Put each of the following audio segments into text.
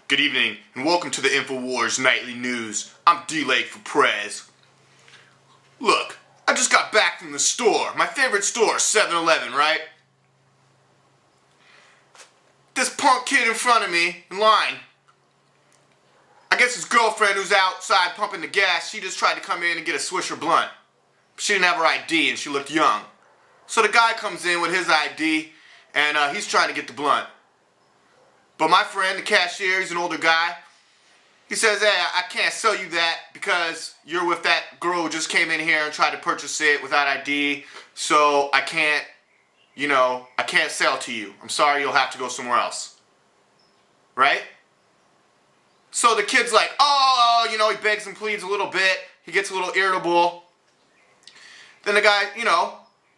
Good evening, and welcome to the InfoWars Nightly News. I'm DLAKE for PREZ. Look, I just got back from the store. My favorite store, 7-Eleven, right? This punk kid in front of me, in line, I guess his girlfriend who's outside pumping the gas, she just tried to come in and get a Swisher blunt. She didn't have her ID and she looked young. So the guy comes in with his ID and he's trying to get the blunt. But my friend, the cashier, he's an older guy. He says, hey, I can't sell you that because you're with that girl who just came in here and tried to purchase it without ID. So I can't, I can't sell to you. I'm sorry, you'll have to go somewhere else. Right? So the kid's like, he begs and pleads a little bit. He gets a little irritable. Then the guy,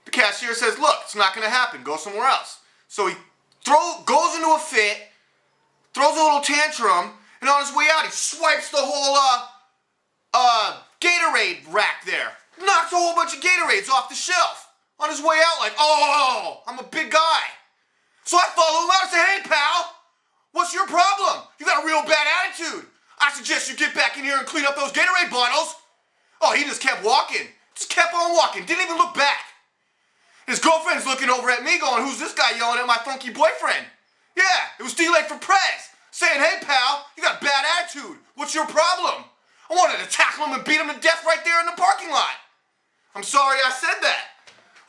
the cashier says, look, it's not going to happen. Go somewhere else. So he goes into a fit, throws a little tantrum, and on his way out, he swipes the whole Gatorade rack there. Knocks a whole bunch of Gatorades off the shelf. On his way out, like, I'm a big guy. So I follow him out and say, hey, pal, what's your problem? You got a real bad attitude. I suggest you get back in here and clean up those Gatorade bottles. Oh, he just kept walking. Just kept on walking. Didn't even look back. His girlfriend's looking over at me going, who's this guy yelling at my funky boyfriend? Yeah, it was DLAKE for PREZ, saying, hey pal, you got a bad attitude. What's your problem? I wanted to tackle him and beat him to death right there in the parking lot. I'm sorry I said that.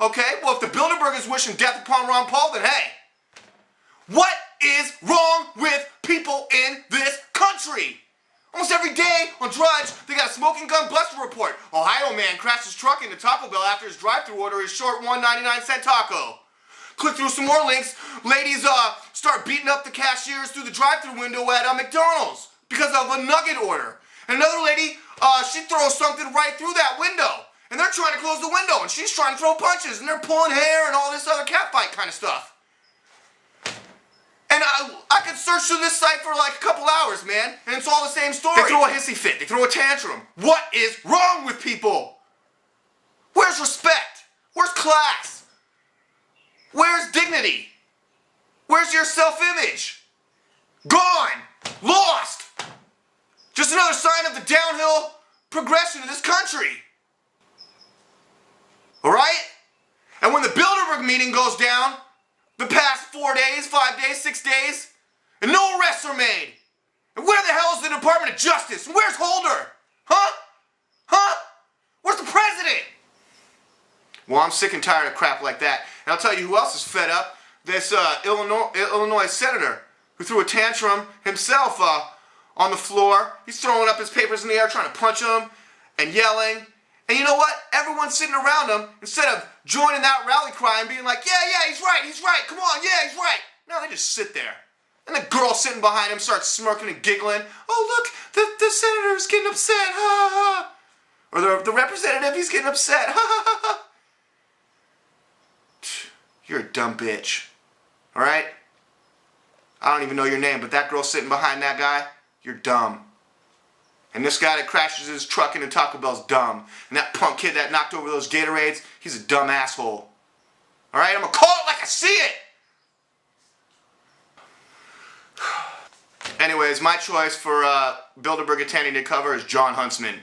Okay, well if the Bilderberg is wishing death upon Ron Paul, then hey. What is wrong with people in this country? Almost every day on Drives, they got a smoking gun buster report. Ohio man crashed his truck into Taco Bell after his drive-thru order is short $1.99 taco. Click through some more links. Ladies start beating up the cashiers through the drive-thru window at McDonald's because of a nugget order. And another lady, she throws something right through that window. And they're trying to close the window and she's trying to throw punches and they're pulling hair and all this other catfight kind of stuff. And I could search through this site for like a couple hours, man, and it's all the same story. They throw a hissy fit. They throw a tantrum. What is wrong with people? Where's respect? Where's class? Where's dignity? Where's your self-image? Gone. Lost. Just another sign of the downhill progression of this country. All right? And when the Bilderberg meeting goes down, the past 4 days, 5 days, 6 days, and no arrests are made. And where the hell is the Department of Justice? And where's Holder? Huh? Where's the president? Well, I'm sick and tired of crap like that. And I'll tell you who else is fed up. This Illinois senator who threw a tantrum himself on the floor. He's throwing up his papers in the air, trying to punch them and yelling. And you know what? Everyone's sitting around him, instead of joining that rally cry and being like, yeah, he's right, come on, yeah, he's right. No, they just sit there. And the girl sitting behind him starts smirking and giggling. Oh, look, the senator's getting upset, ha, ha, ha. Or the representative, he's getting upset, ha, ha, ha, ha. You're a dumb bitch, all right? I don't even know your name, but that girl sitting behind that guy, you're dumb. And this guy that crashes his truck into Taco Bell's dumb. And that punk kid that knocked over those Gatorades, he's a dumb asshole. Alright, I'm gonna call it like I see it! Anyways, my choice for Bilderberg attending to cover is Jon Huntsman.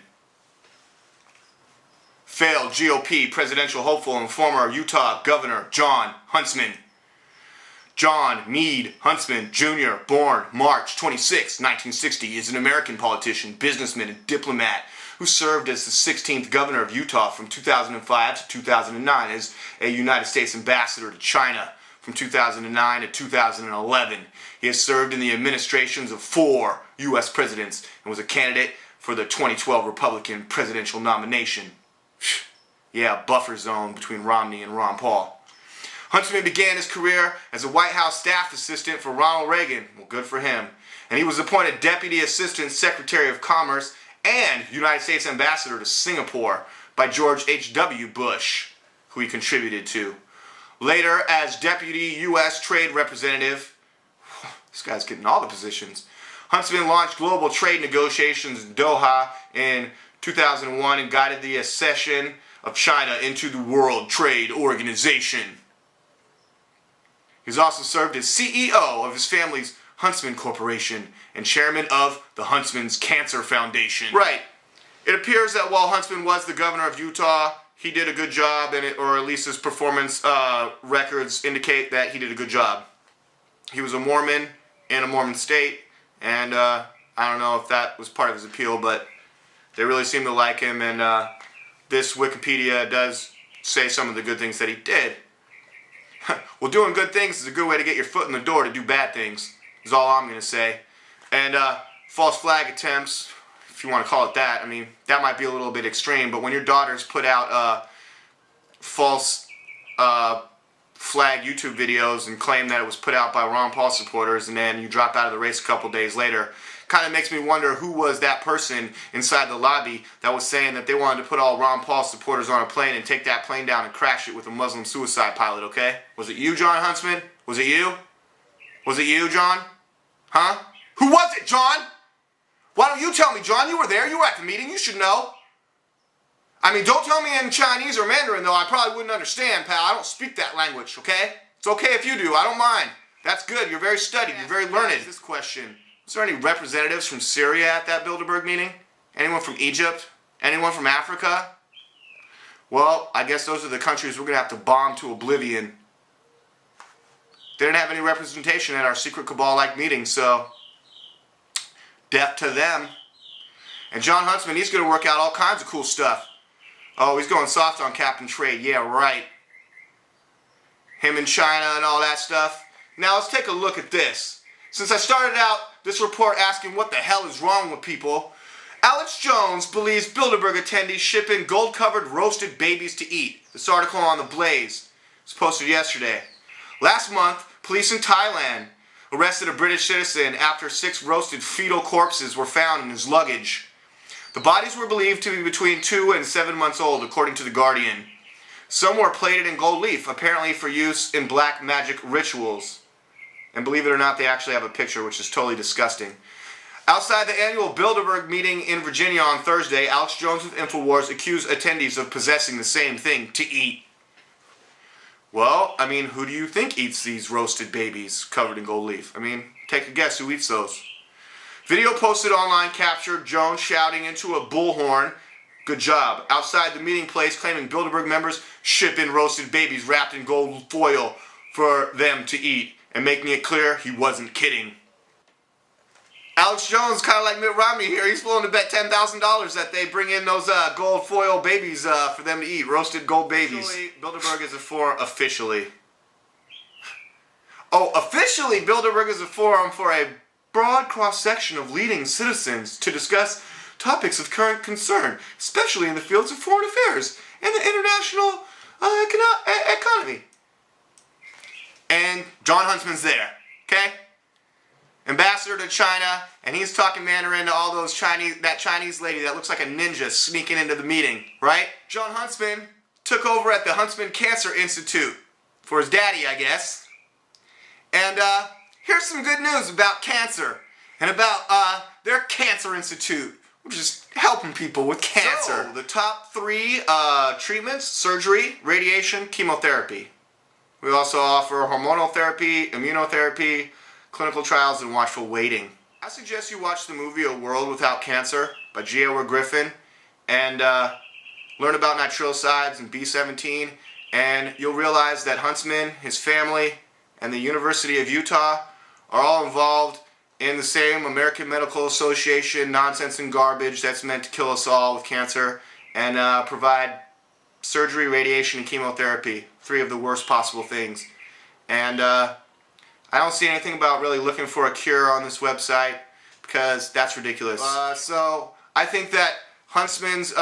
Failed GOP presidential hopeful and former Utah Governor Jon Huntsman. John Meade Huntsman, Jr., born March 26, 1960, is an American politician, businessman, and diplomat who served as the 16th governor of Utah from 2005 to 2009 as a United States ambassador to China from 2009 to 2011. He has served in the administrations of 4 U.S. presidents and was a candidate for the 2012 Republican presidential nomination. Yeah, buffer zone between Romney and Ron Paul. Huntsman began his career as a White House staff assistant for Ronald Reagan. Well, good for him. And he was appointed Deputy Assistant Secretary of Commerce and United States Ambassador to Singapore by George H.W. Bush, who he contributed to. Later, as Deputy U.S. Trade Representative, this guy's getting all the positions, Huntsman launched global trade negotiations in Doha in 2001 and guided the accession of China into the World Trade Organization. He's also served as CEO of his family's Huntsman Corporation and chairman of the Huntsman's Cancer Foundation. Right. It appears that while Huntsman was the governor of Utah, he did a good job, or at least his performance records indicate that he did a good job. He was a Mormon in a Mormon state, and I don't know if that was part of his appeal, but they really seem to like him, and this Wikipedia does say some of the good things that he did. Well, doing good things is a good way to get your foot in the door to do bad things, is all I'm going to say. And false flag attempts, if you want to call it that, I mean, that might be a little bit extreme, but when your daughters put out false flag YouTube videos and claim that it was put out by Ron Paul supporters, and then you drop out of the race a couple days later, kind of makes me wonder who was that person inside the lobby that was saying that they wanted to put all Ron Paul supporters on a plane and take that plane down and crash it with a Muslim suicide pilot, okay? Was it you, John Huntsman? Was it you? Was it you, John? Huh? Who was it, John? Why don't you tell me, John? You were there. You were at the meeting. You should know. I mean, don't tell me in Chinese or Mandarin, though. I probably wouldn't understand, pal. I don't speak that language, okay? It's okay if you do. I don't mind. That's good. You're very studied. You're very learned. This question. Was there any representatives from Syria at that Bilderberg meeting? Anyone from Egypt? Anyone from Africa? Well, I guess those are the countries we're going to have to bomb to oblivion. They didn't have any representation at our secret cabal-like meeting, so death to them. And John Huntsman, he's going to work out all kinds of cool stuff. Oh, he's going soft on cap and trade. Yeah, right. Him and China and all that stuff. Now, let's take a look at this. Since I started out this report asking what the hell is wrong with people, Alex Jones believes Bilderberg attendees ship in gold-covered roasted babies to eat. This article on The Blaze was posted yesterday. Last month, police in Thailand arrested a British citizen after 6 roasted fetal corpses were found in his luggage. The bodies were believed to be between 2 and 7 months old, according to The Guardian. Some were plated in gold leaf, apparently for use in black magic rituals. And believe it or not, they actually have a picture, which is totally disgusting. Outside the annual Bilderberg meeting in Virginia on Thursday, Alex Jones with InfoWars accused attendees of possessing the same thing to eat. Well, I mean, who do you think eats these roasted babies covered in gold leaf? I mean, take a guess who eats those. Video posted online captured Jones shouting into a bullhorn, "Good job," outside the meeting place, claiming Bilderberg members ship in roasted babies wrapped in gold foil for them to eat, and making it clear he wasn't kidding. Alex Jones, kind of like Mitt Romney here, he's willing to bet $10,000 that they bring in those gold foil babies for them to eat, roasted gold babies. Bilderberg is a forum officially. Oh, officially, Bilderberg is a forum for a broad cross-section of leading citizens to discuss topics of current concern, especially in the fields of foreign affairs and the international economy. And John Huntsman's there, okay? Ambassador to China, and he's talking Mandarin to all those that Chinese lady that looks like a ninja sneaking into the meeting, right? John Huntsman took over at the Huntsman Cancer Institute for his daddy, I guess. And here's some good news about cancer and about their cancer institute, which is helping people with cancer. So, the top 3 treatments: surgery, radiation, chemotherapy. We also offer hormonal therapy, immunotherapy, clinical trials, and watchful waiting. I suggest you watch the movie A World Without Cancer by G. Edward Griffin and learn about nitrosides and B17, and you'll realize that Huntsman, his family, and the University of Utah are all involved in the same American Medical Association nonsense and garbage that's meant to kill us all with cancer and provide surgery, radiation, and chemotherapy. 3 of the worst possible things. And I don't see anything about really looking for a cure on this website because that's ridiculous. So I think that Huntsman's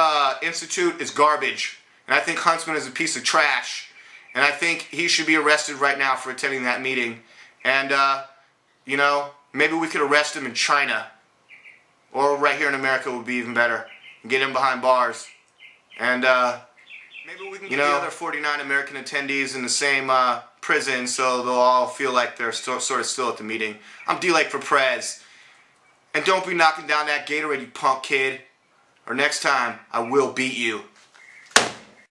institute is garbage. And I think Huntsman is a piece of trash. And I think he should be arrested right now for attending that meeting. And, you know, maybe we could arrest him in China. Or right here in America would be even better. And get him behind bars. And, maybe we can get the other 49 American attendees in the same prison so they'll all feel like they're sort of still at the meeting. I'm DLAKE for PREZ. And don't be knocking down that Gatorade, you punk kid. Or next time, I will beat you.